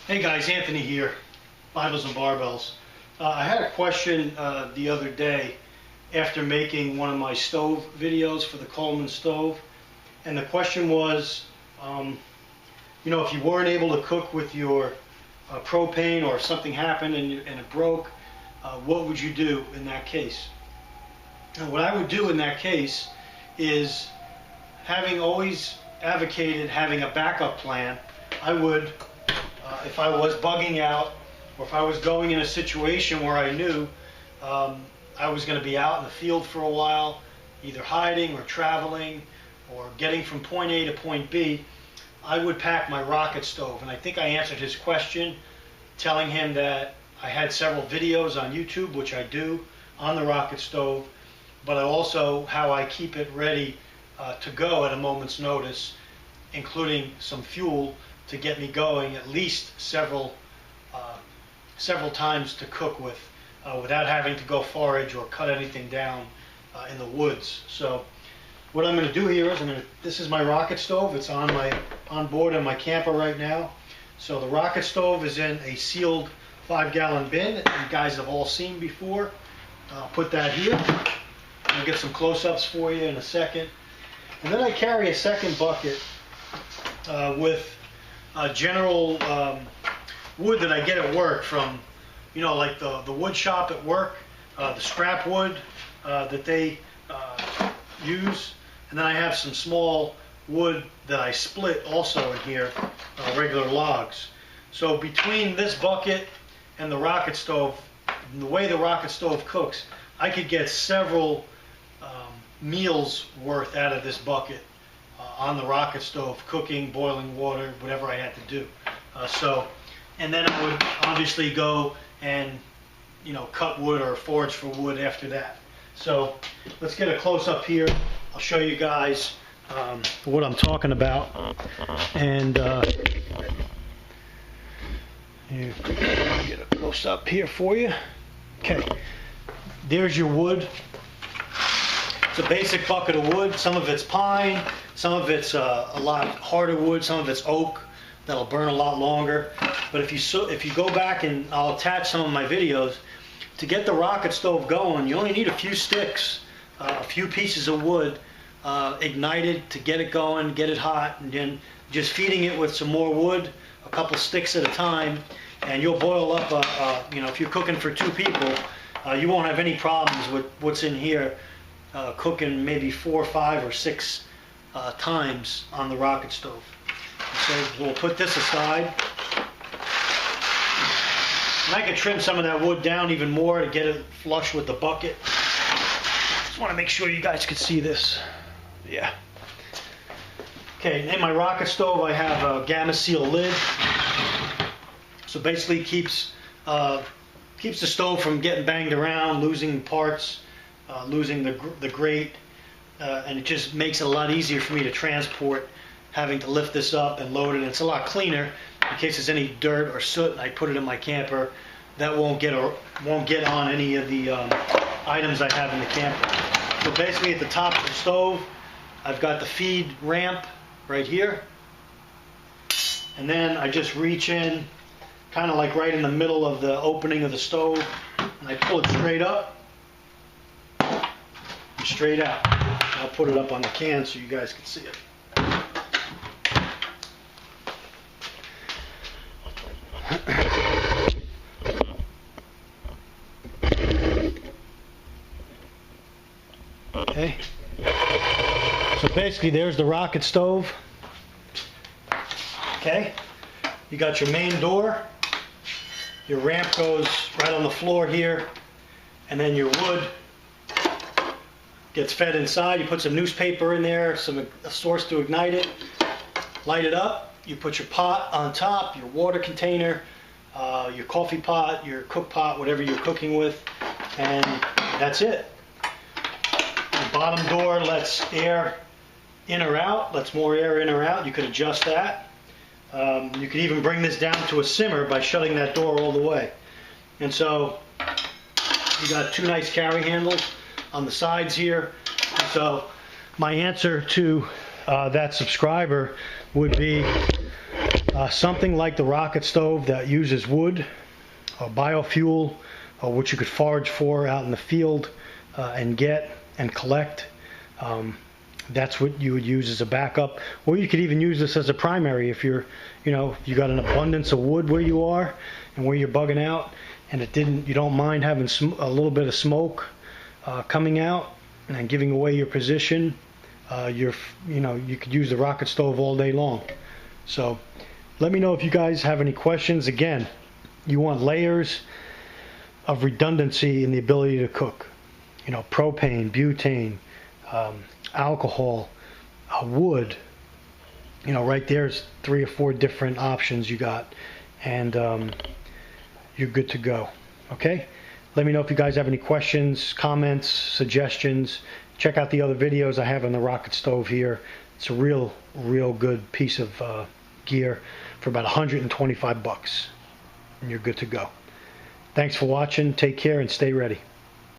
Hey guys, Anthony here, Bibles and Barbells. I had a question the other day after making one of my stove videos for the Coleman stove, and the question was, if you weren't able to cook with your propane, or if something happened and it broke, what would you do in that case? And what I would do in that case is, having always advocated having a backup plan, I would, if I was bugging out, or if I was going in a situation where I knew I was going to be out in the field for a while, either hiding or traveling or getting from point A to point B, I would pack my rocket stove. And I think I answered his question, telling him that I had several videos on YouTube, which I do, on the rocket stove, but also how I keep it ready to go at a moment's notice, including some fuel to get me going at least several times to cook with, without having to go forage or cut anything down in the woods. So what I'm going to do here is, this is my rocket stove. It's on board in my camper right now. So the rocket stove is in a sealed 5-gallon bin that you guys have all seen before. I'll put that here. I'll get some close-ups for you in a second. And then I carry a second bucket with general wood that I get at work from, like the wood shop at work, the scrap wood that they use. And then I have some small wood that I split also in here, regular logs. So between this bucket and the rocket stove, the way the rocket stove cooks, I could get several meals worth out of this bucket on the rocket stove, cooking, boiling water, whatever I had to do. And then I would obviously go and cut wood or forage for wood after that. So let's get a close-up here. I'll show you guys what I'm talking about. And here, get a close-up here for you. Okay, there's your wood. It's a basic bucket of wood. Some of it's pine, some of it's a lot harder wood, some of it's oak that'll burn a lot longer. But if you go back, and I'll attach some of my videos, to get the rocket stove going, you only need a few sticks, a few pieces of wood ignited to get it going, get it hot, and then just feeding it with some more wood, a couple sticks at a time, and you'll boil up, if you're cooking for 2 people, you won't have any problems with what's in here, cooking maybe 4, 5, or 6 times on the rocket stove. So we'll put this aside. And I could trim some of that wood down even more to get it flush with the bucket. Just want to make sure you guys can see this. Yeah. Okay, in my rocket stove I have a Gamma Seal lid. So basically keeps the stove from getting banged around, losing parts, losing the grate, and it just makes it a lot easier for me to transport, having to lift this up and load it. It's a lot cleaner in case there's any dirt or soot and I put it in my camper. That won't get on any of the items I have in the camper. So basically at the top of the stove, I've got the feed ramp right here, and then I just reach in, kind of like right in the middle of the opening of the stove, and I pull it straight up and straight out. I'll put it up on the can so you guys can see it. Okay, so basically there's the rocket stove. Okay, you got your main door, your ramp goes right on the floor here, and then your wood gets fed inside. You put some newspaper in there, a source to ignite it, light it up. You put your pot on top, your water container, your coffee pot, your cook pot, whatever you're cooking with, and that's it. The bottom door lets air in or out, lets more air in or out. You could adjust that. You could even bring this down to a simmer by shutting that door all the way. And so you got 2 nice carry handles on the sides here. And so my answer to that subscriber would be Something like the rocket stove that uses wood or biofuel, which you could forage for out in the field and get and collect. That's what you would use as a backup, or you could even use this as a primary if you're, you got an abundance of wood where you are and where you're bugging out, and you don't mind having a little bit of smoke coming out and giving away your position. You could use the rocket stove all day long. So let me know if you guys have any questions. Again, you want layers of redundancy in the ability to cook. Propane, butane, alcohol, wood. Right there's 3 or 4 different options you got, and you're good to go. Okay? Let me know if you guys have any questions, comments, suggestions. Check out the other videos I have on the rocket stove here. It's a real good piece of gear for about 125 bucks, and you're good to go. Thanks for watching. Take care and stay ready.